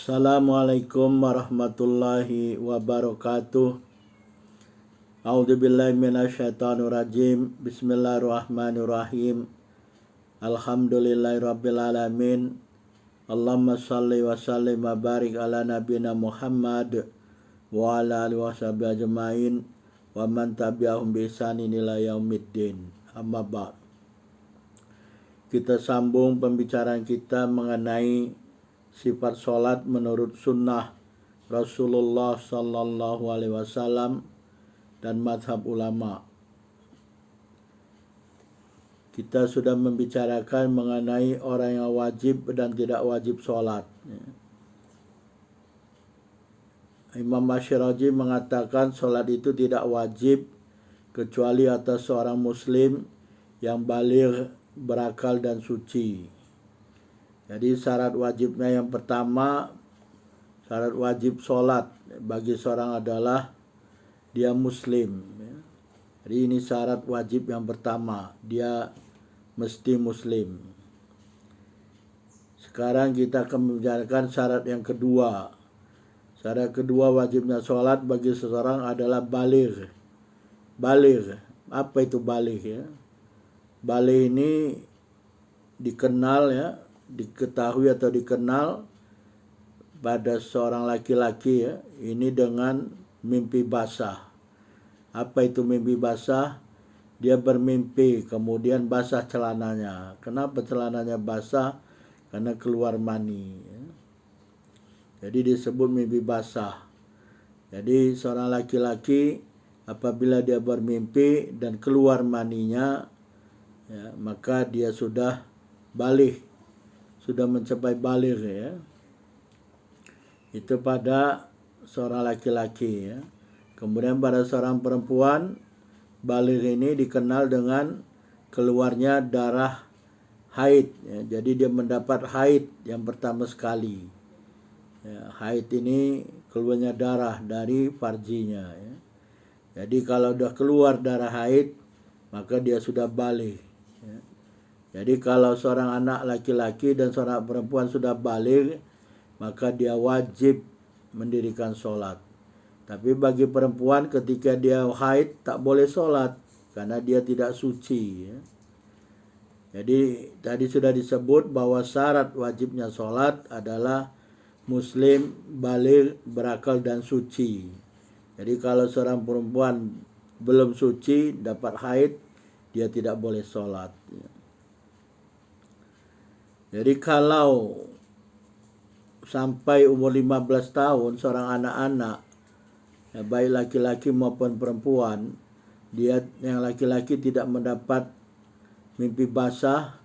Assalamualaikum warahmatullahi wabarakatuh. A'udzubillahi minasyaitonirrajim. Bismillahirrahmanirrahim. Alhamdulillahirabbil alamin. Allahumma shalli wa sallim wa barik ala nabiyina Muhammad wa ala alihi washabihi ajmain wa man tabi'ahum bi ihsanin ila yaumiddin. Amma ba'd. Kita sambung pembicaraan kita mengenai sifat sholat menurut sunnah Rasulullah Sallallahu Alaihi Wasallam dan madhab ulama. Kita sudah membicarakan mengenai orang yang wajib dan tidak wajib sholat. Imam Asy'ari mengatakan sholat itu tidak wajib kecuali atas seorang muslim yang baligh, berakal dan suci. Jadi syarat wajibnya yang pertama, syarat wajib sholat bagi seorang adalah dia muslim. Jadi ini syarat wajib yang pertama, dia mesti muslim. Sekarang kita akan membicarakan syarat yang kedua. Syarat kedua wajibnya sholat bagi seseorang adalah baligh. Baligh, apa itu baligh ya? Baligh ini dikenal ya, diketahui atau dikenal pada seorang laki-laki ya, ini dengan mimpi basah. Apa itu mimpi basah? Dia bermimpi kemudian basah celananya. Kenapa celananya basah? Karena keluar mani ya. Jadi disebut mimpi basah. Jadi seorang laki-laki apabila dia bermimpi dan keluar maninya ya, maka dia sudah baligh, sudah mencapai baligh ya. Itu pada seorang laki-laki ya. Kemudian pada seorang perempuan, baligh ini dikenal dengan keluarnya darah haid ya. Jadi dia mendapat haid yang pertama sekali ya. Haid ini keluarnya darah dari farjinya ya. Jadi kalau sudah keluar darah haid, maka dia sudah baligh ya. Jadi kalau seorang anak laki-laki dan seorang perempuan sudah baligh, maka dia wajib mendirikan sholat. Tapi bagi perempuan ketika dia haid tak boleh sholat karena dia tidak suci ya. Jadi tadi sudah disebut bahwa syarat wajibnya sholat adalah muslim, baligh, berakal dan suci. Jadi kalau seorang perempuan belum suci, dapat haid, dia tidak boleh sholat ya. Jadi kalau sampai umur 15 tahun seorang anak-anak ya, baik laki-laki maupun perempuan, dia yang laki-laki tidak mendapat mimpi basah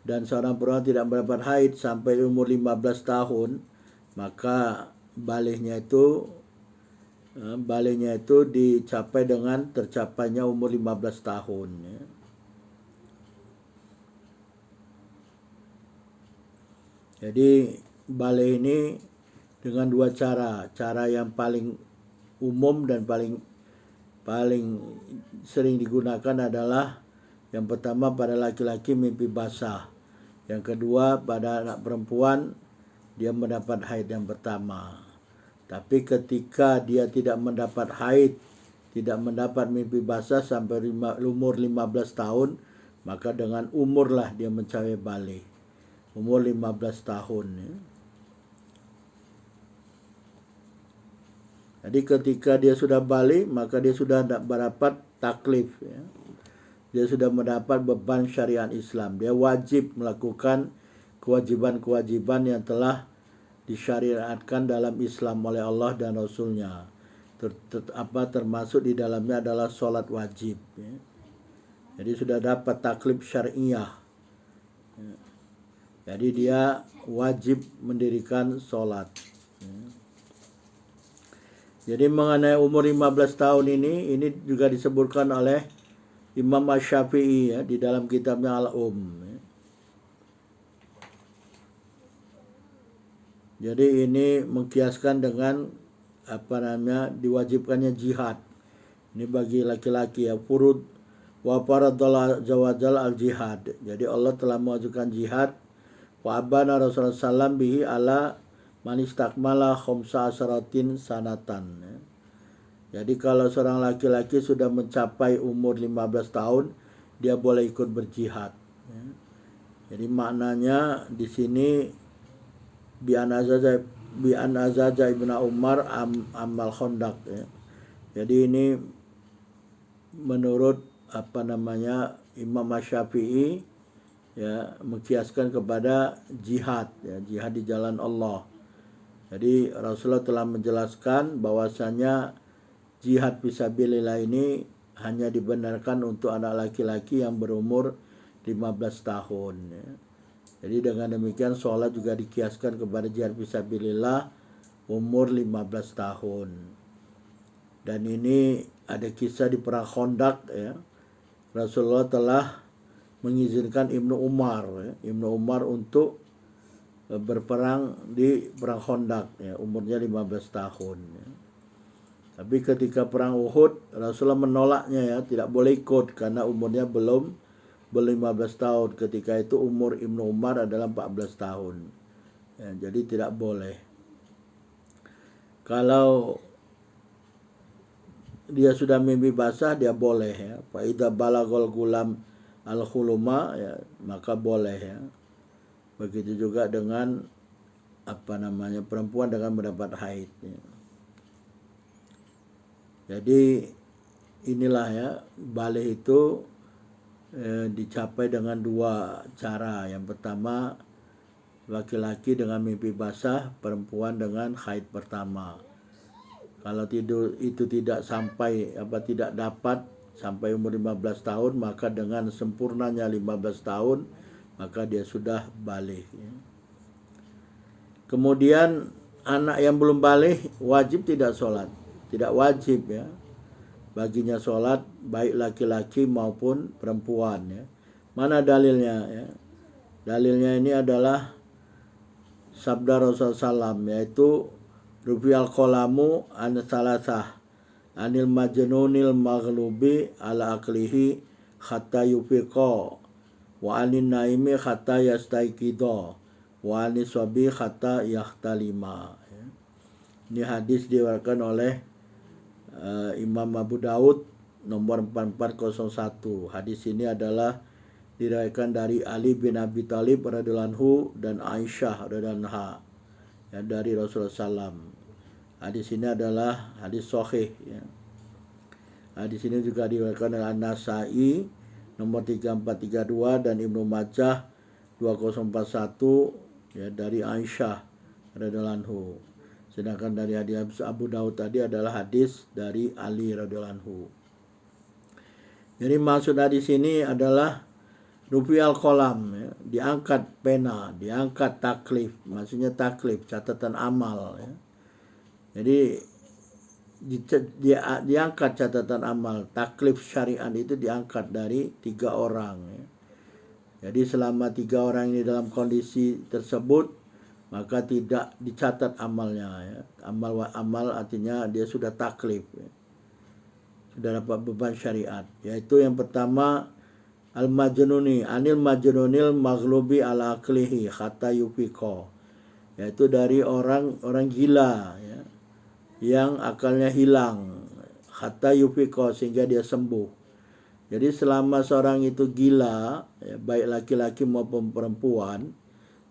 dan seorang perempuan tidak mendapat haid sampai umur 15 tahun, maka balighnya itu dicapai dengan tercapainya umur 15 tahun ya. Jadi baligh ini dengan dua cara. Cara yang paling umum dan paling sering digunakan adalah yang pertama pada laki-laki mimpi basah. Yang kedua pada anak perempuan dia mendapat haid yang pertama. Tapi ketika dia tidak mendapat haid, tidak mendapat mimpi basah sampai umur 15 tahun, maka dengan umurlah dia mencapai baligh. Umur 15 tahun ya. Jadi ketika dia sudah baligh, maka dia sudah mendapat taklif ya. Dia sudah mendapat beban syariat Islam. Dia wajib melakukan kewajiban-kewajiban yang telah disyariatkan dalam Islam oleh Allah dan Rasulnya. Termasuk di dalamnya adalah sholat wajib ya. Jadi sudah dapat taklif syariah ya. Jadi dia wajib mendirikan sholat. Jadi mengenai umur 15 tahun ini juga disebutkan oleh Imam Asy-Syafi'i ya, di dalam kitabnya Al-Um. Jadi ini mengkiaskan dengan diwajibkannya jihad. Ini bagi laki-laki ya, furud wa faradallahu azza wa jalla al-jihad. Jadi Allah telah mewajibkan jihad. Wa abana Rasulullah sallam bihi ala man istakmala khamsa asyaratin sanatan ya. Jadi kalau seorang laki-laki sudah mencapai umur 15 tahun, dia boleh ikut berjihad ya. Jadi maknanya di sini bi an azaza ibnu Umar amal Khandaq ya. Jadi ini menurut Imam Syafi'i ya, mengkiaskan kepada jihad ya, jihad di jalan Allah. Jadi Rasulullah telah menjelaskan bahwasanya jihad fisabilillah ini hanya dibenarkan untuk anak laki-laki yang berumur 15 tahun ya. Jadi dengan demikian sholat juga dikiaskan kepada jihad fisabilillah umur 15 tahun. Dan ini ada kisah di perang Khandaq ya. Rasulullah telah mengizinkan Ibnu Umar ya, Ibnu Umar untuk berperang di perang Khandaq ya, umurnya 15 tahun ya. Tapi ketika perang Uhud Rasulullah menolaknya ya, tidak boleh ikut karena umurnya belum 15 tahun. Ketika itu umur Ibnu Umar adalah 14 tahun ya, jadi tidak boleh. Kalau dia sudah mimpi basah dia boleh ya. Fa idza balagul gulam al-khuluma ya, maka boleh ya. Begitu juga dengan perempuan dengan mendapat haid ya. Jadi inilah ya, balik itu dicapai dengan dua cara. Yang pertama laki-laki dengan mimpi basah, perempuan dengan haid pertama. Kalau itu tidak dapat sampai umur 15 tahun, maka dengan sempurnanya 15 tahun maka dia sudah balik ya. Kemudian anak yang belum balik wajib tidak sholat, tidak wajib ya baginya sholat, baik laki-laki maupun perempuan ya. Mana dalilnya ya? Dalilnya ini adalah sabda Rasulullah SAW, yaitu rufi'al qalamu an salasah anil majnunil maghlubi ala aklihi hatta yufiqa wa anin naimi hatta yastaiqidha wa anis sabi hatta yahtalima ya. Ini hadis diriwayatkan oleh Imam Abu Daud nomor 4401. Hadis ini adalah diriwayatkan dari Ali bin Abi Thalib radhiyallahu anhu dan Aisyah radhiyallahu anha ya, dari Rasulullah SAW. Hadis ini adalah hadis sahih ya. Hadis ini juga diriwayatkan oleh An-Nasa'i nomor 3432 dan Ibnu Majah 2041 ya, dari Aisyah radhiyallahu anhu. Sedangkan dari hadis Abu Daud tadi adalah hadis dari Ali radhiyallahu anhu. Jadi maksud hadis ini adalah rufi'al qalam ya, diangkat pena, diangkat taklif, maksudnya taklif catatan amal ya. Jadi diangkat catatan amal, taklif syariat itu diangkat dari 3 orang ya. Jadi selama 3 orang ini dalam kondisi tersebut maka tidak dicatat amalnya ya. Amal artinya dia sudah taklif ya. Sudah dapat beban syariat. Yaitu yang pertama al-majnuni anil majnunil maghlubi ala aklihi hatta yufiqa, yaitu dari orang gila ya, yang akalnya hilang hatta yufiqa, sehingga dia sembuh. Jadi selama seorang itu gila ya, baik laki-laki maupun perempuan,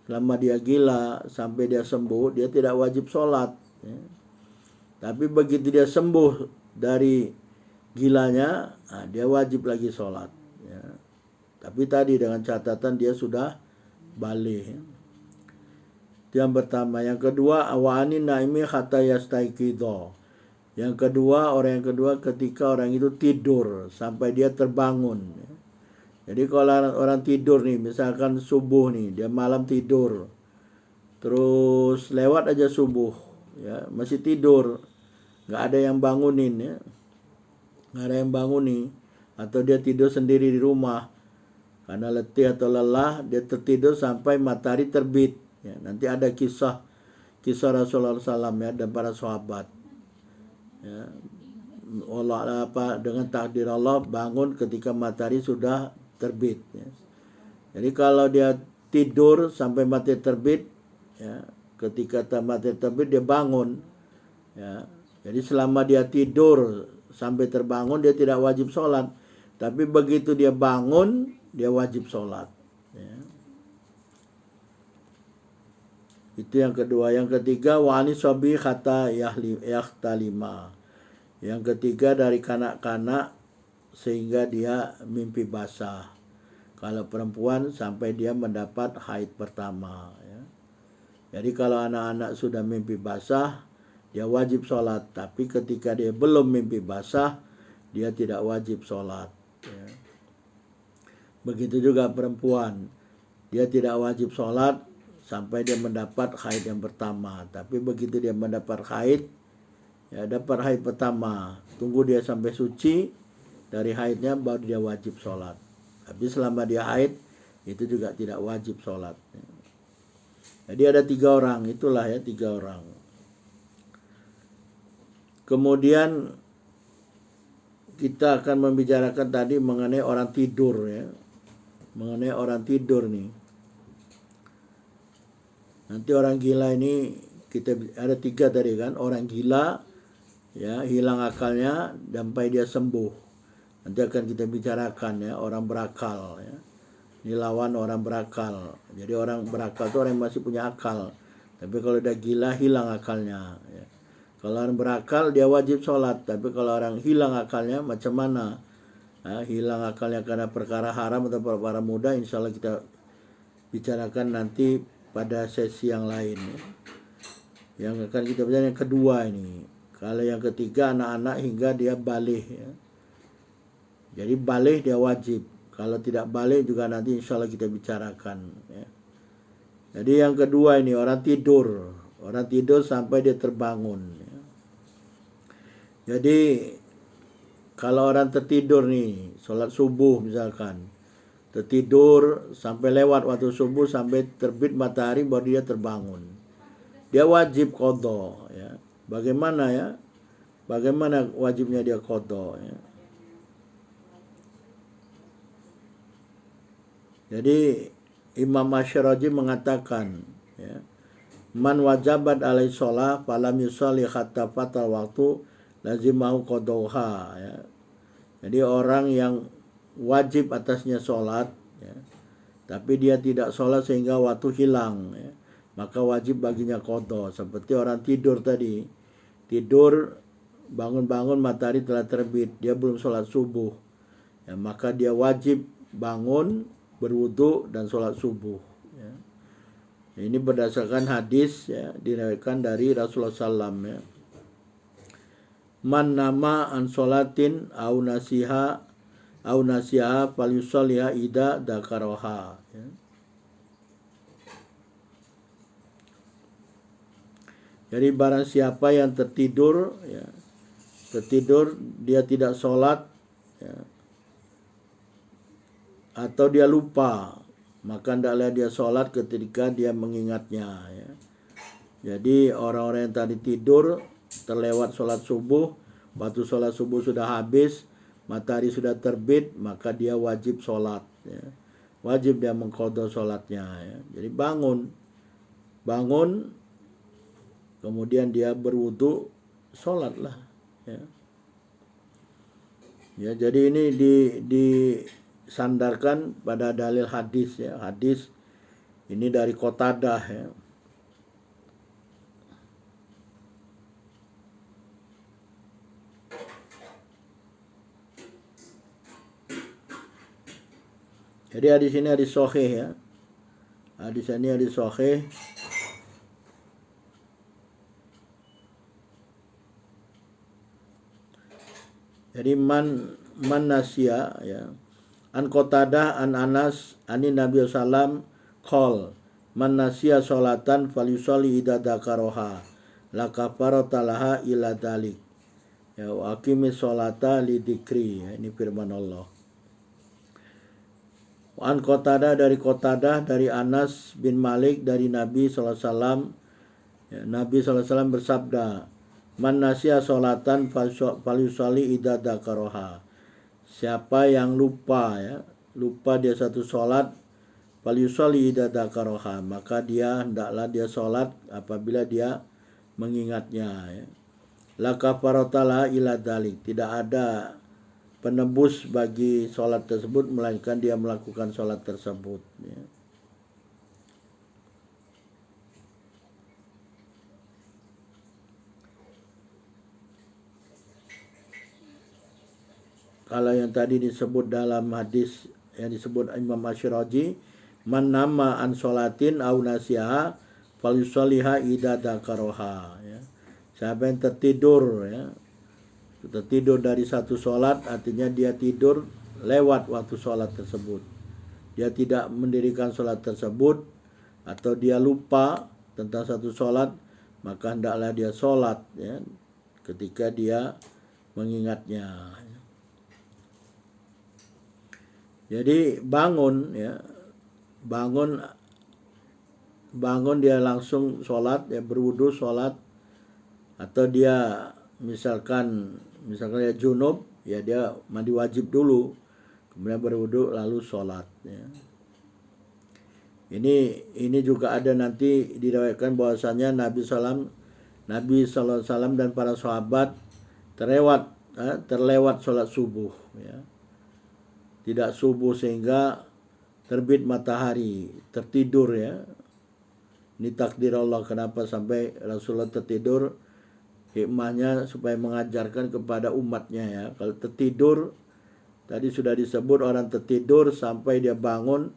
selama dia gila sampai dia sembuh, dia tidak wajib sholat ya. Tapi begitu dia sembuh dari gilanya, dia wajib lagi sholat ya. Tapi tadi dengan catatan dia sudah balik ya. Itu yang pertama. Yang kedua awani naimi hatta yastaiqidha. Yang kedua, orang yang kedua ketika orang itu tidur sampai dia terbangun ya. Jadi kalau orang tidur nih, misalkan subuh nih, dia malam tidur, terus lewat aja subuh ya, masih tidur, nggak ada yang bangunin ya, nggak ada yang bangunin, atau dia tidur sendiri di rumah karena letih atau lelah, dia tertidur sampai matahari terbit ya. Nanti ada kisah Rasulullah SAW ya, dan para sahabat ya. Allah dengan takdir Allah bangun ketika matahari sudah terbit ya. Jadi kalau dia tidur sampai matahari terbit ya, ketika matahari terbit dia bangun. Ya. Jadi selama dia tidur sampai terbangun dia tidak wajib sholat. Tapi begitu dia bangun dia wajib sholat. Ya. Itu yang kedua. Yang ketiga wa'ani sobi kata yahtalima. Yang ketiga dari kanak-kanak sehingga dia mimpi basah. Kalau perempuan sampai dia mendapat haid pertama. Ya. Jadi kalau anak-anak sudah mimpi basah dia wajib sholat. Tapi ketika dia belum mimpi basah dia tidak wajib sholat. Ya. Begitu juga perempuan. Dia tidak wajib sholat sampai dia mendapat haid yang pertama. Tapi begitu dia mendapat haid, ya dapat haid pertama, tunggu dia sampai suci dari haidnya baru dia wajib sholat. Tapi selama dia haid itu juga tidak wajib sholat. Jadi ada 3 orang, itulah ya 3 orang. Kemudian kita akan membicarakan tadi mengenai orang tidur ya. Mengenai orang tidur nih. Nanti orang gila ini kita ada 3 tadi kan, orang gila ya hilang akalnya sampai dia sembuh. Nanti akan kita bicarakan ya orang berakal ya. Ini lawan orang berakal. Jadi orang berakal itu orang yang masih punya akal. Tapi kalau udah gila hilang akalnya ya. Kalau orang berakal dia wajib sholat. Tapi kalau orang hilang akalnya macam mana? Ya, hilang akalnya karena perkara haram atau perkara mudah, insya Allah kita bicarakan nanti pada sesi yang lain ya. Yang akan kita bicarakan yang kedua ini. Kalau yang ketiga anak-anak hingga dia balik ya. Jadi balik dia wajib. Kalau tidak balik juga nanti insya Allah kita bicarakan ya. Jadi yang kedua ini orang tidur. Orang tidur sampai dia terbangun ya. Jadi kalau orang tertidur nih, sholat subuh misalkan, tertidur sampai lewat waktu subuh sampai terbit matahari baru dia terbangun. Dia wajib qadha ya. Bagaimana ya? Bagaimana wajibnya dia qadha ya? Jadi Imam Asy'arazi mengatakan ya, man wajabat alaihi shalah falam yusalli hatta fatal waktu lazimahu qadha ya. Jadi orang yang wajib atasnya sholat ya, tapi dia tidak sholat sehingga waktu hilang ya, maka wajib baginya qadha. Seperti orang tidur tadi, tidur bangun-bangun matahari telah terbit, dia belum sholat subuh ya, maka dia wajib bangun, berwudu dan sholat subuh ya. Ini berdasarkan hadis ya, diriwayatkan dari Rasulullah SAW ya. Man nama an sholatin au nasiha fal yusalliha ida dzakaraha ya. Jadi barang siapa yang tertidur ya, tertidur dia tidak sholat ya, atau dia lupa, maka hendaklah dia sholat ketika dia mengingatnya ya. Jadi orang-orang yang tadi tidur terlewat sholat subuh, waktu sholat subuh sudah habis, matahari sudah terbit, maka dia wajib sholat ya. Wajib dia mengqadha sholatnya ya. Jadi bangun kemudian dia berwudu, sholatlah ya. Ya, jadi ini disandarkan pada dalil hadis ya. Hadis ini dari Qatadah ya. Jadi hadis ini hadis sahih ya. Hadis ini hadis sahih. Jadi man nasya ya. An Qatadah an Anas ani Nabi sallam qol man nasya sholatan falyusalli idza dzakaraha la kafarata laha illa dzalik. Ya wa aqimis sholata li dzikri. Ya, ini firman Allah. An Qatadah dari Anas bin Malik dari Nabi sallallahu alaihi wasallam. Ya, Nabi sallallahu alaihi wasallam bersabda, man nasya sholatan falyusalli idza dzakaraha. Siapa yang lupa ya, lupa dia satu sholat, falyusalli idza dzakaraha, maka dia hendaklah dia salat apabila dia mengingatnya, ya. La kafarata la ila dzalik, tidak ada penebus bagi salat tersebut melainkan dia melakukan salat tersebut, ya. Kalau yang tadi disebut dalam hadis yang disebut Imam Asyraji, man nama an sholatin au nasiha falyusalliha idza dzakaraha, ya. Siapa yang tertidur, ya, tertidur dari satu sholat, artinya dia tidur lewat waktu sholat tersebut, dia tidak mendirikan sholat tersebut, atau dia lupa tentang satu sholat, maka hendaklah dia sholat, ya, ketika dia mengingatnya. Jadi bangun, ya, bangun dia langsung sholat, ya, berwudu sholat, atau dia misalkan dia junub, ya dia mandi wajib dulu, kemudian berwudu lalu sholat, ya. Ini juga ada nanti diriwayatkan bahwasanya Nabi SAW dan para sahabat terlewat sholat subuh, ya. Tidak subuh sehingga terbit matahari, tertidur, ya. Ini takdir Allah kenapa sampai Rasulullah tertidur, hikmahnya supaya mengajarkan kepada umatnya, ya. Kalau tertidur, tadi sudah disebut orang tertidur sampai dia bangun,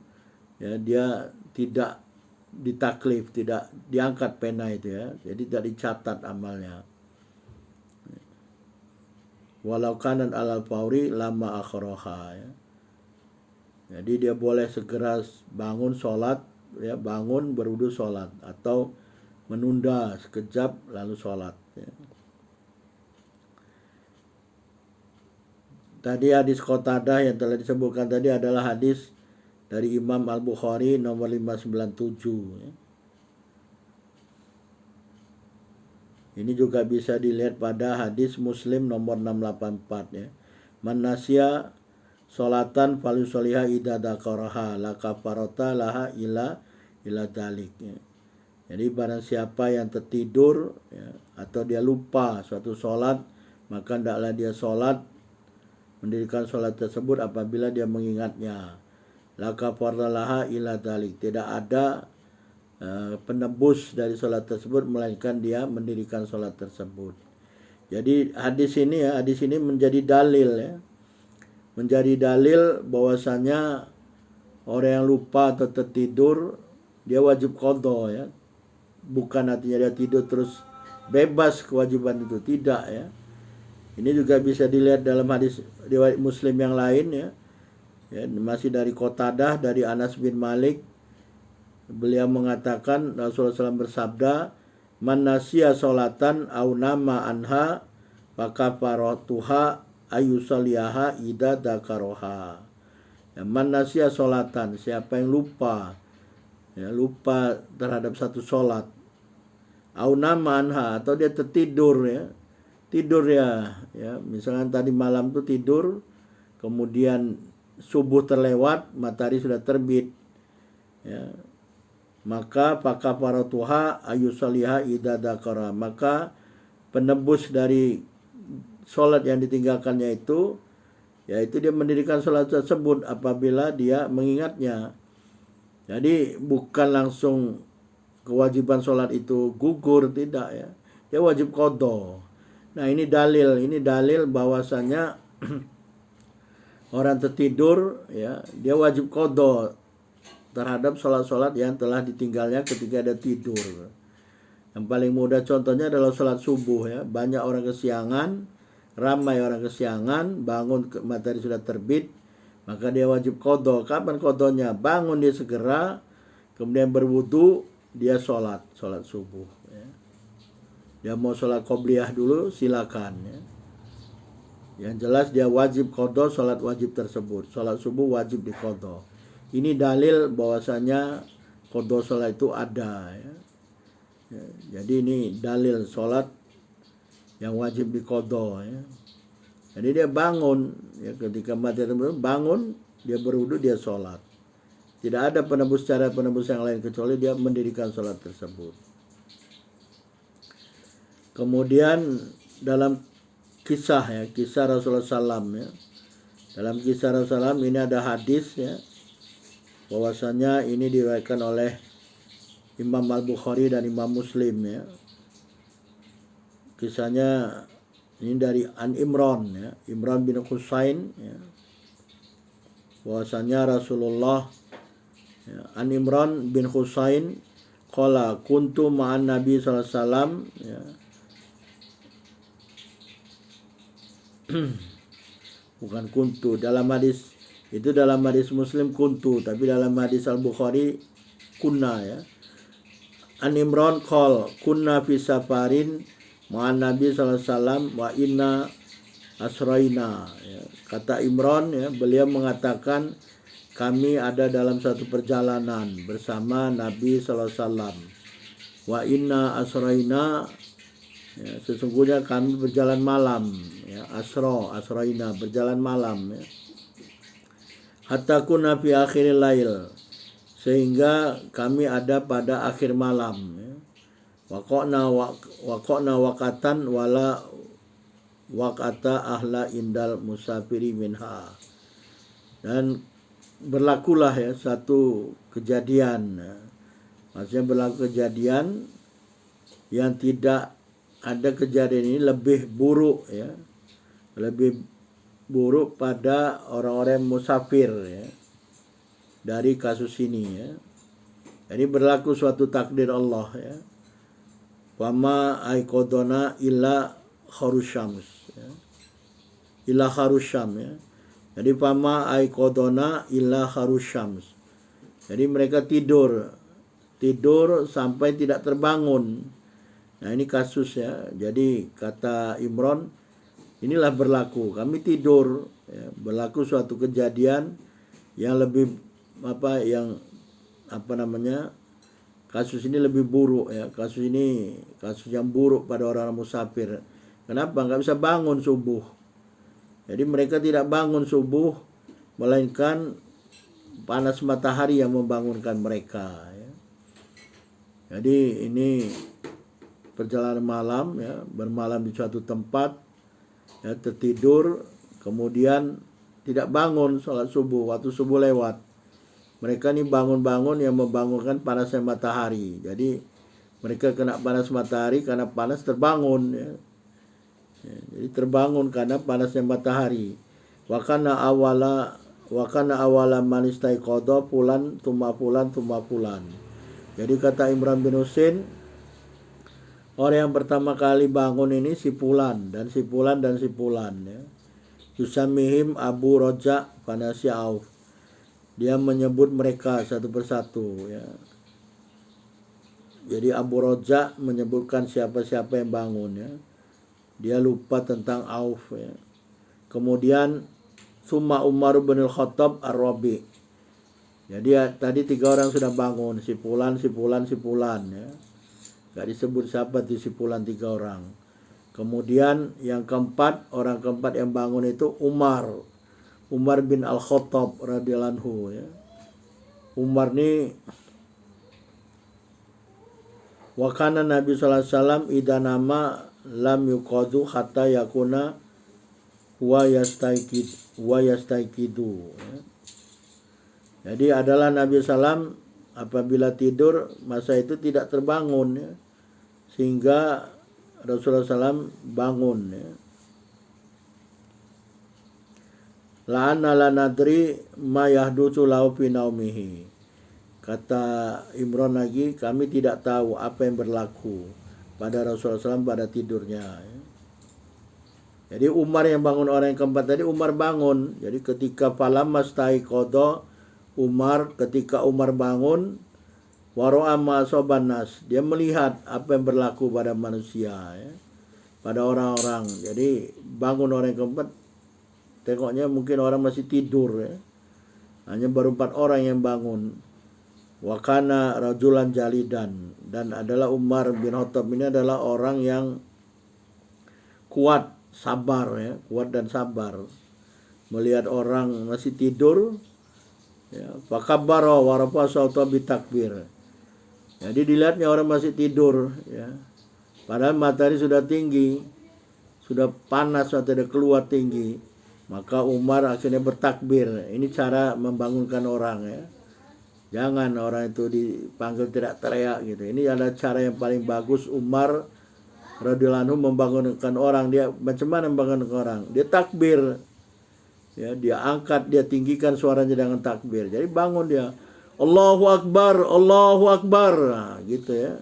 ya, dia tidak ditaklif, tidak diangkat pena itu, ya. Jadi tidak dicatat amalnya. Walau kanan alal fauri lama akhroha, ya. Jadi dia boleh segera bangun sholat, ya, bangun berwudu sholat, atau menunda sekejap lalu sholat, ya. Tadi hadis Qatadah yang telah disebutkan tadi adalah hadis dari Imam Al-Bukhari nomor 597, ya. Ini juga bisa dilihat pada hadis Muslim nomor 684, ya. Man nasya sholatan falyusalliha idza dzakaraha la kafarata laha ila dzalik, ya. Jadi barang siapa yang tertidur, ya, atau dia lupa suatu sholat, maka hendaklah dia sholat, mendirikan sholat tersebut apabila dia mengingatnya. La kafarata laha ila dzalik, tidak ada penebus dari sholat tersebut melainkan dia mendirikan sholat tersebut. Jadi hadis ini menjadi dalil, ya, menjadi dalil bahwasanya orang yang lupa atau tertidur dia wajib qadha, ya. Bukan artinya dia tidur terus bebas kewajiban itu, tidak, ya. Ini juga bisa dilihat dalam hadis riwayat Muslim yang lain, ya. Ya, masih dari Qatadah dari Anas bin Malik. Beliau mengatakan Rasulullah SAW bersabda, man nasiya sholatan au nama anha fakafaratuha ayusaliyaha idza dzakaraha. Ya, man nasiya sholatan, siapa yang lupa, ya, lupa terhadap satu sholat, au nama anha, atau dia tertidur, ya, tidur, ya, misalnya tadi malam tuh tidur, kemudian subuh terlewat, matahari sudah terbit, ya, maka fakafaratuha ayusaliha idza dzakara, maka penebus dari sholat yang ditinggalkannya itu, yaitu dia mendirikan sholat tersebut apabila dia mengingatnya. Jadi bukan langsung kewajiban sholat itu gugur, tidak, ya, dia wajib qadha. Nah, ini dalil bahwasanya orang tertidur, ya, dia wajib qadha terhadap sholat-sholat yang telah ditinggalnya ketika dia tidur. Yang paling mudah contohnya adalah sholat subuh, ya. Banyak orang kesiangan, ramai orang kesiangan, bangun matahari sudah terbit, maka dia wajib qadha. Kapan qadhanya? Bangun dia segera, kemudian berwudu, dia sholat subuh, ya. Dia mau sholat qobliyah dulu, silakan, ya. Yang jelas dia wajib qadha sholat wajib tersebut. Sholat subuh wajib diqadha. Ini dalil bahwasanya qadha sholat itu ada, ya. Ya, jadi ini dalil sholat yang wajib diqadha, ya. Jadi dia bangun, ya, ketika matahari bangun, dia berwudu, dia sholat. Tidak ada penebus cara penebus yang lain kecuali dia mendirikan sholat tersebut. Kemudian dalam kisah Rasulullah SAW ya. Dalam kisah Rasulullah SAW ini ada hadis ya, bahwasanya ini diriwayatkan oleh Imam Al-Bukhari dan Imam Muslim ya. Kisahnya ini dari An Imran ya, Imran bin Husain ya. Bahwasanya Rasulullah ya, An Imran bin Husain qala kuntu ma'an Nabi sallallahu alaihi wasallam ya. Bukan kuntu, dalam hadis itu dalam hadis Muslim kuntu, tapi dalam hadis Al-Bukhari kunna ya. An Imran qol kunna fi safarin ma'an Nabi sallallahu alaihi wasallam wa inna asraina ya. Kata Imran ya, beliau mengatakan kami ada dalam satu perjalanan bersama Nabi sallallahu alaihi wasallam. Wa inna asraina ya, sesungguhnya kami berjalan malam ya, asraina berjalan malam ya. Hatta kunna fi akhiril lail, sehingga kami ada pada akhir malam ya. Waqa'na waqatan wala waqata ahla indal musafiri minha, dan berlakulah ya satu kejadian ya. Maksudnya berlaku kejadian yang tidak ada kejadian ini lebih buruk ya, lebih buruk pada orang-orang musafir ya, dari kasus ini ya. Jadi berlaku suatu takdir Allah ya. Wama aikodona illa kharusyams ya. Illa kharusyam ya. Jadi fama aikodona illa kharusyams. Jadi mereka tidur sampai tidak terbangun. Nah ini kasus ya. Jadi kata Imran, inilah berlaku. Kami tidur ya, berlaku suatu kejadian yang lebih kasus ini lebih buruk ya. Kasus ini kasus yang buruk pada orang musafir. Kenapa? Nggak bisa bangun subuh. Jadi mereka tidak bangun subuh, melainkan panas matahari yang membangunkan mereka ya. Jadi ini perjalanan malam ya, bermalam di suatu tempat ya, tertidur, kemudian tidak bangun sholat subuh, waktu subuh lewat. Mereka ini bangun-bangun yang membangunkan panasnya matahari. Jadi mereka kena panas matahari, karena panas terbangun ya. Ya, jadi terbangun karena panasnya matahari. Wakana awala manistai kodo pulan tuma pulan. Jadi kata Imran bin Husain, orang yang pertama kali bangun ini si Fulan dan si Fulan ya. Yusamihim Abu Roja Fanasi Auf. Dia menyebut mereka satu persatu ya. Jadi Abu Roja menyebutkan siapa-siapa yang bangun ya. Dia lupa tentang Auf ya. Kemudian Summa Umar bin Al-Khattab Ar-Rabi. Jadi tadi 3 orang sudah bangun, si Fulan ya. Gak disebut siapa di si Fulan 3 orang. Kemudian yang keempat, orang keempat yang bangun itu Umar bin Al-Khattab radhiyallahu anhu ya. Umar ni wa kana Nabi sallallahu alaihi wasallam idanama lam yuqadu hatta yakuna wa yastaiqidu ya. Jadi adalah Nabi sallam apabila tidur masa itu tidak terbangun ya, sehingga Rasulullah SAW bangun ya. La'anna la nadri ma yahdutsu lahu fi naumihi. Kata Imran lagi, kami tidak tahu apa yang berlaku pada Rasulullah SAW pada tidurnya ya. Jadi Umar yang bangun, orang yang keempat tadi Umar bangun. Jadi ketika falamma staiqadha Umar, ketika Umar bangun, waro'a ma sobanas, dia melihat apa yang berlaku pada manusia ya, pada orang-orang. Jadi bangun orang yang keempat, tengoknya mungkin orang masih tidur ya. Hanya baru 4 orang yang bangun. Wakana rajulan jalidan, dan adalah Umar bin Khattab ini adalah orang yang kuat, sabar ya, kuat dan sabar. Melihat orang masih tidur Ya, fakabbara wa rafa'a sautahu bitakbir. Jadi dilihatnya orang masih tidur, ya. Padahal matahari sudah tinggi, sudah panas, sudah keluar tinggi. Maka Umar akhirnya bertakbir. Ini cara membangunkan orang, ya. Jangan orang itu dipanggil tidak teriak gitu. Ini adalah cara yang paling bagus Umar radhiyallahu anhu membangunkan orang. Dia macam mana membangunkan orang? Dia takbir. Ya, dia angkat, dia tinggikan suaranya dengan takbir. Jadi bangun dia. Allahu Akbar, Allahu Akbar. Nah, gitu ya.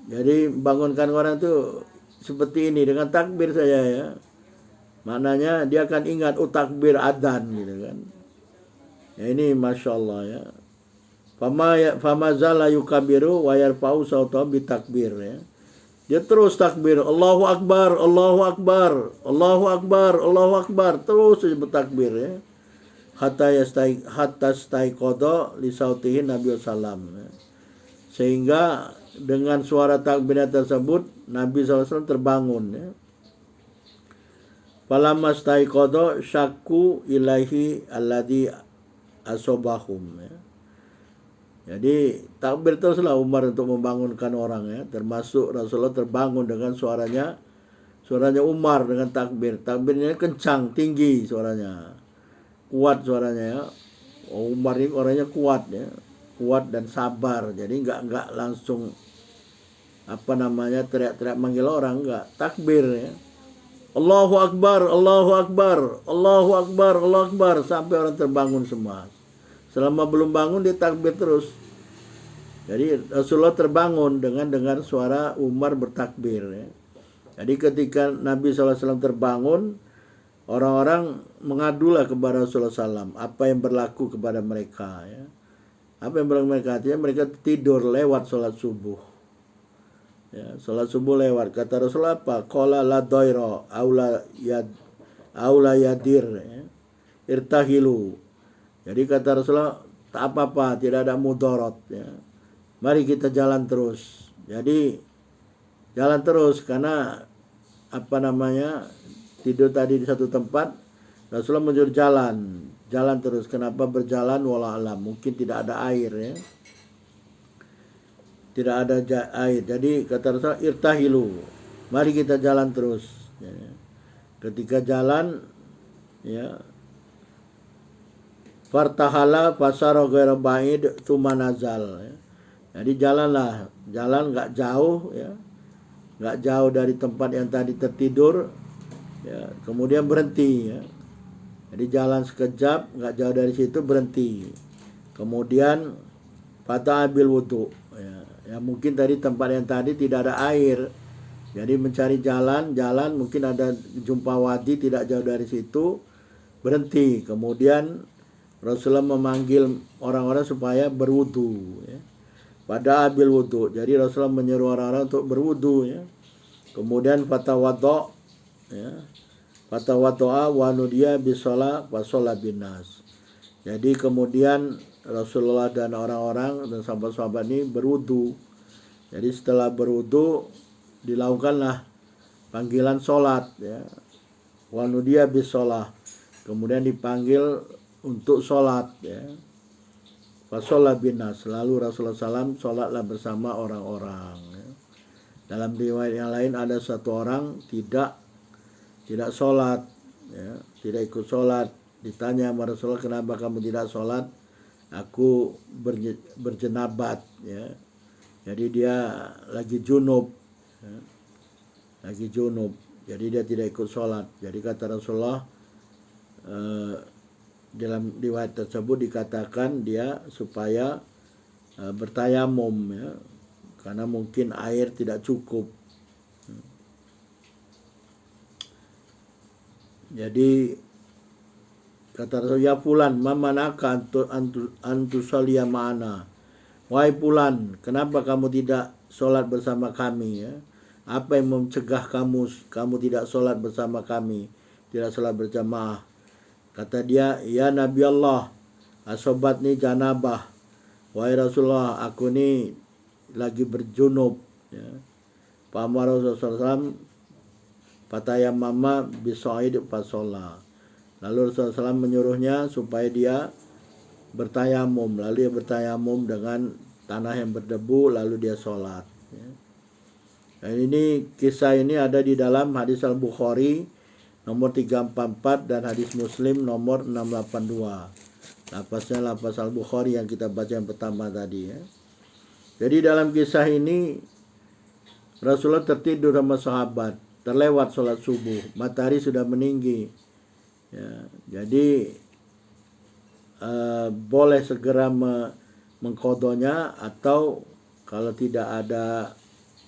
Jadi bangunkan orang itu seperti ini dengan takbir saja ya. Maknanya dia akan ingat takbir adzan gitu kan. Ya, ini Masya Allah ya. Fama zala yukabiru wa yarfa'u sautahu bitakbir ya. Dia terus takbir, Allahu Akbar, Allahu Akbar, Allahu Akbar, Allahu Akbar, terus saja bertakbir ya. Hatta staiqadha li sautihi Nabi sallam ya. Sehingga dengan suara takbirnya tersebut Nabi SAW terbangun ya. Falamma staiqadha syakku ilaihi alladhi asobahum ya. Jadi takbir teruslah Umar untuk membangunkan orang ya. Termasuk Rasulullah terbangun dengan suaranya Umar dengan takbir. Takbirnya kencang, tinggi suaranya. Kuat suaranya ya. Umar ini orangnya kuat ya. Kuat dan sabar. Jadi enggak langsung teriak-teriak manggil orang, enggak. Takbir ya. Allahu Akbar, Allahu Akbar, Allahu Akbar, Allahu Akbar sampai orang terbangun semua. Selama belum bangun dia takbir terus. Jadi Rasulullah terbangun dengan dengar suara Umar bertakbir ya. Jadi ketika Nabi SAW terbangun, orang-orang mengadulah kepada Rasulullah SAW apa yang berlaku kepada mereka ya. Apa yang berlaku mereka? Artinya mereka tidur lewat sholat subuh ya, sholat subuh lewat. Kata Rasulullah apa? Qala la doiro aula yadir ya. Irtahilu. Jadi kata Rasulullah, tak apa-apa, tidak ada mudarat ya. Mari kita jalan terus. Jadi jalan terus karena tidur tadi di satu tempat, Rasulullah menyuruh jalan terus. Kenapa berjalan? Wallahu alam. Mungkin tidak ada air ya. Tidak ada air. Jadi kata Rasulullah, irtahilu. Mari kita jalan terus. Ya. Ketika jalan ya, fartahala fasara ghairu ba'id tsumma nazal ya. Jadi jalan enggak jauh ya. Enggak jauh dari tempat yang tadi tertidur ya, kemudian berhenti ya. Jadi jalan sekejap, enggak jauh dari situ berhenti. Kemudian fata'abil wudu ya. Ya mungkin tadi tempat yang tadi tidak ada air. Jadi mencari jalan mungkin ada jumpa wadi tidak jauh dari situ, berhenti. Kemudian Rasulullah memanggil orang-orang supaya berwudu ya. Pada ambil wudu. Jadi Rasulullah menyeru orang-orang untuk berwudu ya. Kemudian fatawaddo ya. Fatawaddo'a wa nudiya bisola wa sola binas. Jadi kemudian Rasulullah dan orang-orang dan sahabat-sahabat ini berwudu. Jadi setelah berwudu dilakukanlah panggilan solat ya. Wa nudiya bisola. Kemudian dipanggil untuk sholat ya. Fasolah binas, lalu Rasulullah SAW sholatlah bersama orang-orang ya. Dalam riwayat yang lain ada satu orang tidak sholat ya, tidak ikut sholat. Ditanya sama Rasulullah, kenapa kamu tidak sholat? Aku berjenabat ya. Jadi dia lagi junub ya. Lagi junub, jadi dia tidak ikut sholat. Jadi kata Rasulullah, dalam riwayat tersebut dikatakan dia supaya bertayamum ya, karena mungkin air tidak cukup. Jadi kata Rasul, ya fulan mamanaka antusalia ma'ana. Wahai fulan, kenapa kamu tidak sholat bersama kami ya? Apa yang mencegah kamu tidak sholat bersama kami, tidak sholat berjamaah? Kata dia, ya Nabi Allah, asobatni janabah. Wahai Rasulullah, aku ni lagi berjunub ya. Pak Rasulullah SAW patayamama bisoid fasolah. Lalu Rasulullah SAW menyuruhnya supaya dia bertayamum. Lalu dia bertayamum dengan tanah yang berdebu, lalu dia sholat. Nah, ini kisah ini ada di dalam hadis Al-Bukhari nomor 344 dan hadis Muslim nomor 682. Lapasnya lapas Al-Bukhari yang kita baca yang pertama tadi ya. Jadi dalam kisah ini Rasulullah tertidur sama sahabat, terlewat sholat subuh, matahari sudah meninggi. Ya, jadi boleh segera mengkodonya, atau kalau tidak ada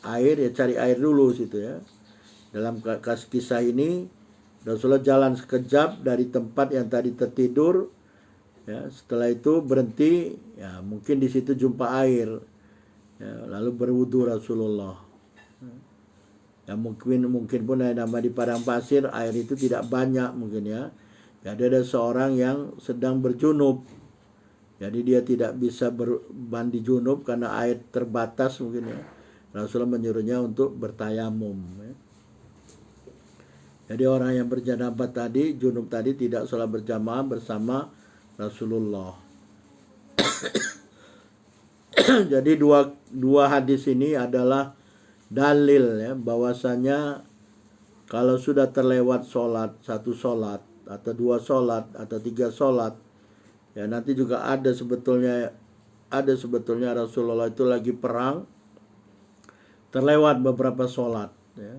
air ya cari air dulu situ ya. Dalam kisah ini Rasulullah jalan sekejap dari tempat yang tadi tertidur ya, setelah itu berhenti ya, mungkin di situ jumpa air ya, lalu berwudu Rasulullah ya, mungkin pun nama di padang pasir air itu tidak banyak mungkin ya. Jadi ada seorang yang sedang berjunub, jadi dia tidak bisa mandi junub karena air terbatas mungkin ya. Rasulullah menyuruhnya untuk bertayamum ya. Jadi orang yang berjanabat tadi, junub tadi, tidak sholat berjamaah bersama Rasulullah. Jadi dua hadis ini adalah dalil ya, bahwasanya kalau sudah terlewat sholat, satu sholat atau dua sholat atau tiga sholat ya, nanti juga ada sebetulnya Rasulullah itu lagi perang, terlewat beberapa sholat ya.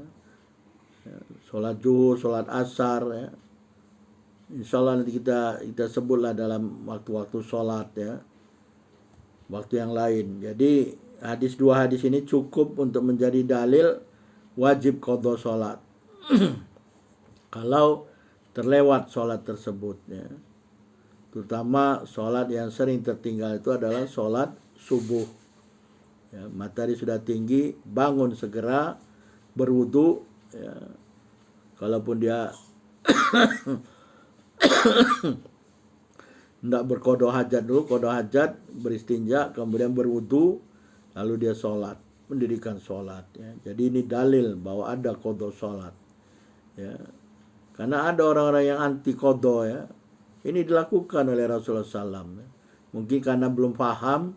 Sholat zuhur, sholat asar ya. Insya Allah nanti kita sebutlah dalam waktu-waktu sholat ya, waktu yang lain. Jadi dua hadis ini cukup untuk menjadi dalil wajib qadha sholat kalau terlewat sholat tersebut ya. Terutama sholat yang sering tertinggal itu adalah sholat subuh ya, matahari sudah tinggi, bangun segera berwudu ya. Kalaupun dia tidak berqadha hajat dulu, qadha hajat, beristinja, kemudian berwudu, lalu dia sholat, mendirikan sholat ya. Jadi ini dalil bahwa ada qadha sholat ya. Karena ada orang-orang yang anti qadha ya. Ini dilakukan oleh Rasulullah SAW ya. Mungkin karena belum paham,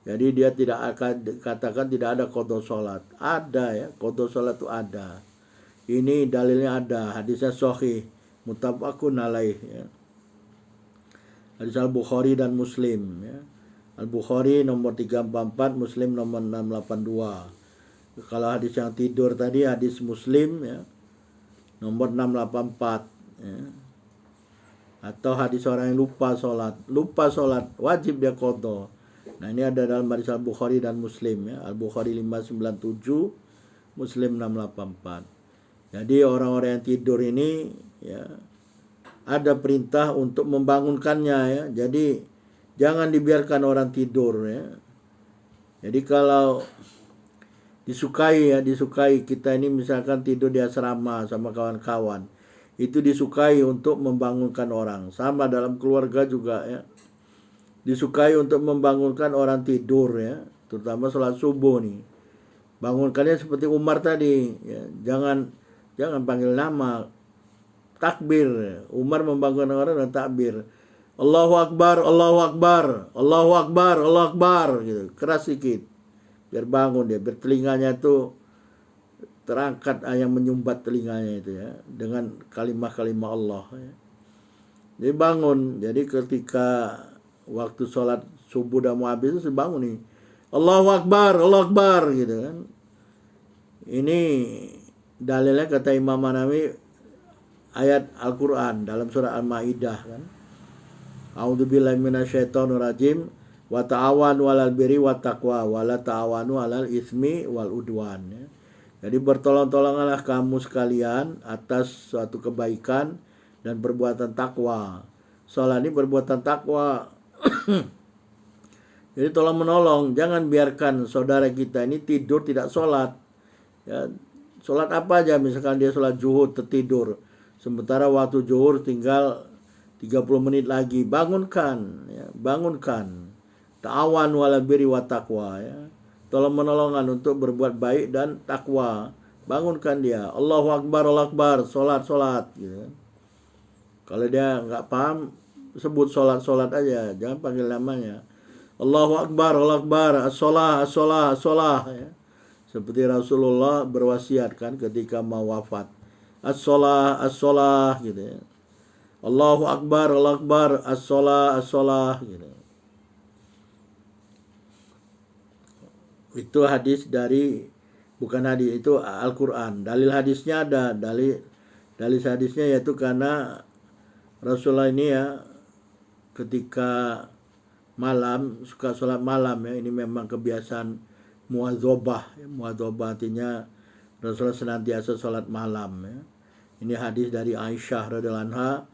jadi dia tidak akan katakan tidak ada qadha sholat. Ada ya, qadha sholat itu ada. Ini dalilnya ada, hadisnya sahih, muttafaqun alaih ya. Hadis Al-Bukhari dan Muslim ya. Al-Bukhari nomor 344, Muslim nomor 682. Kalau hadis yang tidur tadi hadis Muslim ya, nomor 684 ya. Atau hadis orang yang lupa sholat wajib dia qadha. Nah ini ada dalam hadis Al-Bukhari dan Muslim ya. Al-Bukhari 597, Muslim 684. Jadi orang-orang yang tidur ini ya, ada perintah untuk membangunkannya ya. Jadi jangan dibiarkan orang tidur ya. Jadi kalau disukai kita ini misalkan tidur di asrama sama kawan-kawan, itu disukai untuk membangunkan orang. Sama dalam keluarga juga ya, disukai untuk membangunkan orang tidur ya, terutama sholat subuh nih. Bangunkannya seperti Umar tadi ya. Jangan panggil nama, takbir. Umar membangunkan orang dengan takbir. Allahu Akbar, Allahu Akbar, Allahu Akbar, Allahu Akbar gitu. Keras sedikit biar bangun dia, biar telinganya itu terangkat yang menyumbat telinganya itu ya, dengan kalimah-kalimah Allah ya. Jadi bangun. Jadi ketika waktu sholat subuh udah mau habis itu bangun nih, Allahu Akbar, Allahu Akbar gitu kan. Ini dalilnya kata Imam Manawi ayat Al-Quran dalam surah Al-Ma'idah kan. A'udzubillahi minasyaitonir rajim wa ta'awanu 'alal birri wat taqwa wa la ta'awanu 'alal itsmi wal udwan ya. Jadi bertolong-tolonganlah kamu sekalian atas suatu kebaikan dan perbuatan takwa. Salat ini perbuatan takwa. Jadi tolong menolong, jangan biarkan saudara kita ini tidur tidak sholat ya. Sholat apa aja, misalkan dia sholat zuhur tertidur, sementara waktu zuhur tinggal 30 menit lagi, bangunkan ya, bangunkan. Ta'awanu 'alal birri wat taqwa ya. Tolong menolongan untuk berbuat baik dan takwa. Bangunkan dia. Allahu Akbar, Allahu Akbar, sholat gitu. Kalau dia nggak paham, sebut sholat aja, jangan panggil namanya. Allahu Akbar, Allahu Akbar, as-sholah, as-sholah, as-sholah. Ya. Seperti Rasulullah berwasiat kan ketika mau wafat. As-sholah, as-sholah gitu ya. Allahu Akbar, Allahu Akbar, as-sholah, as-sholah gitu. Itu hadis dari, bukan hadis, itu Al-Quran. Dalil hadisnya ada, dalil hadisnya yaitu karena Rasulullah ini ya ketika malam suka sholat malam ya, ini memang kebiasaan muadzobah ya. Muadzobah artinya Rasulullah senantiasa sholat malam ya. Ini hadis dari Aisyah radhiyallahu anha.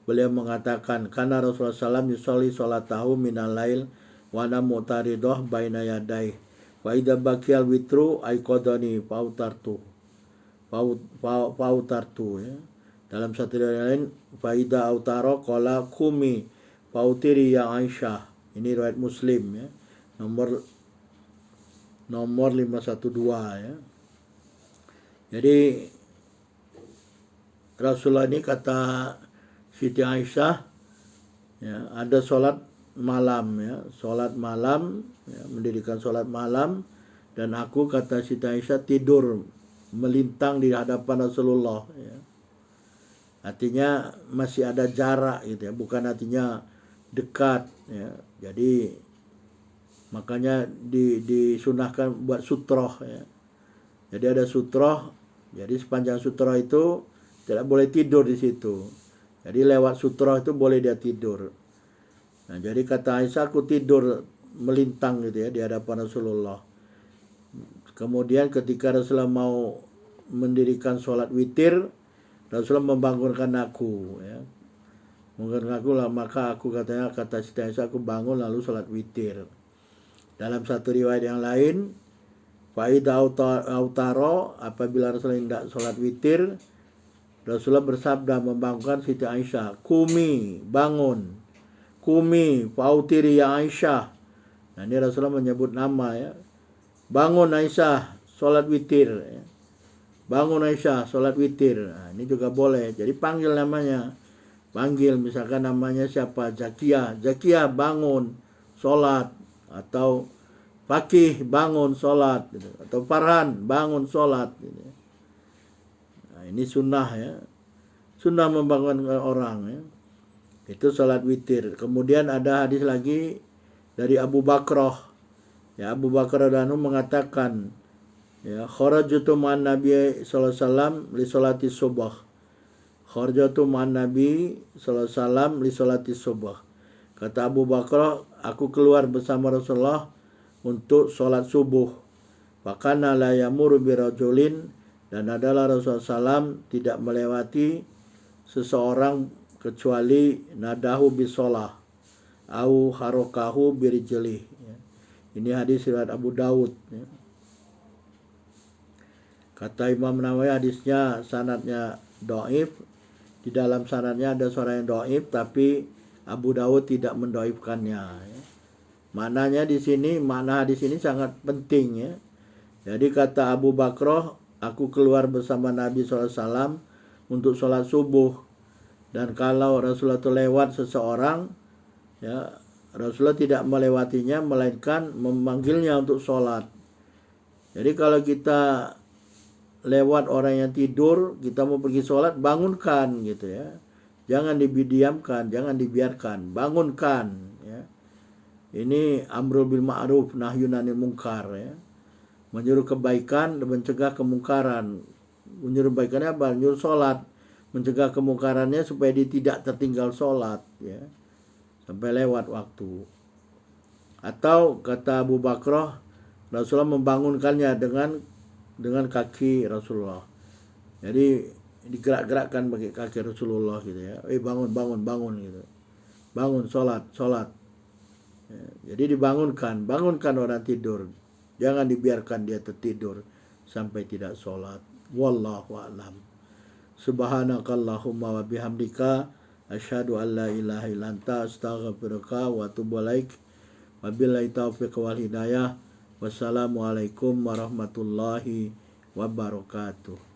Beliau mengatakan karena Rasulullah SAW yusolli sholatahu minal lail wa ana mu'taridah baina yaday wa idza baqiyal witru aiqadani pautartu ya. Dalam satu riwayat lain faida autaro qala kumi pautiri ya Aisyah. Ini riwayat Muslim ya. Nomor 512 ya. Jadi Rasulullah ini kata Siti Aisyah ya, ada sholat malam ya, sholat malam ya, mendirikan sholat malam, dan aku kata Siti Aisyah tidur melintang di hadapan Rasulullah ya. Artinya masih ada jarak gitu ya, bukan artinya dekat ya. Jadi makanya disunahkan buat sutroh ya. Jadi ada sutroh, jadi sepanjang sutroh itu tidak boleh tidur di situ. Jadi lewat sutroh itu boleh dia tidur. Nah, jadi kata Aisyah aku tidur melintang gitu ya di hadapan Rasulullah. Kemudian ketika Rasulullah mau mendirikan sholat witir, Rasulullah membangunkan aku ya. Membangunkan aku lah, maka aku kata Siti Aisyah aku bangun lalu sholat witir. Dalam satu riwayat yang lain, faida autaro, apabila Rasulullah tidak sholat witir, Rasulullah bersabda membangunkan Siti Aisyah, kumi, bangun, kumi, fautiri ya Aisyah. Nah ini Rasulullah menyebut nama ya, bangun Aisyah, sholat witir ya. Bangun Aisyah, sholat witir. Nah, ini juga boleh, jadi panggil namanya, panggil misalkan namanya siapa, Zakiyah, Zakiyah bangun, sholat, atau Fakih bangun sholat, gitu. Atau Farhan bangun sholat gitu. Nah, ini sunnah ya, sunnah membangunkan orang ya. Itu sholat witir. Kemudian ada hadis lagi dari Abu Bakrah ya, Abu Bakrah radhiyallahu anhu mengatakan ya, kharajtu ma'an Nabi sallallahu alaihi wasallam li sholati subah. Kharajtu ma'an Nabi sallallahu alaihi wasallam li sholati subah. Kata Abu Bakrah, aku keluar bersama Rasulullah untuk sholat subuh. Fakana la yamuru birajulin, dan adalah Rasulullah SAW tidak melewati seseorang kecuali nadahu bisolah au harokahu birijlih. Ini hadis riwayat Abu Dawud ya. Kata Imam Nawawi hadisnya sanadnya dhaif. Di dalam sanadnya ada seorang yang dhaif, tapi Abu Dawud tidak mendoifkannya ya. Maknanya di sini, makna hadis ini sangat penting ya. Jadi kata Abu Bakrah, aku keluar bersama Nabi SAW untuk sholat subuh. Dan kalau Rasulullah itu lewat seseorang ya, Rasulullah tidak melewatinya, melainkan memanggilnya untuk sholat. Jadi kalau kita lewat orang yang tidur, kita mau pergi sholat, bangunkan gitu ya. Jangan didiamkan, jangan dibiarkan, bangunkan ya. Ini amrul bil ma'ruf nahyun 'anil munkar ya. Menyuruh kebaikan dan mencegah kemungkaran. Menyuruh kebaikannya apa? Menyuruh sholat. Mencegah kemungkarannya supaya dia tidak tertinggal sholat ya, sampai lewat waktu. Atau kata Abu Bakrah, Rasulullah membangunkannya dengan kaki Rasulullah. Jadi digerak-gerakkan pakai kaki Rasulullah gitu ya. Bangun gitu. Bangun, sholat. Ya, jadi dibangunkan, bangunkan orang tidur. Jangan dibiarkan dia tertidur sampai tidak sholat. Wallahu a'lam. Subhanakallahumma wa bihamdika asyhadu an la ilaha illa anta astaghfiruka wa atubu ilaik. Wabillahi taufiq wal hidayah. Wassalamualaikum warahmatullahi wabarakatuh.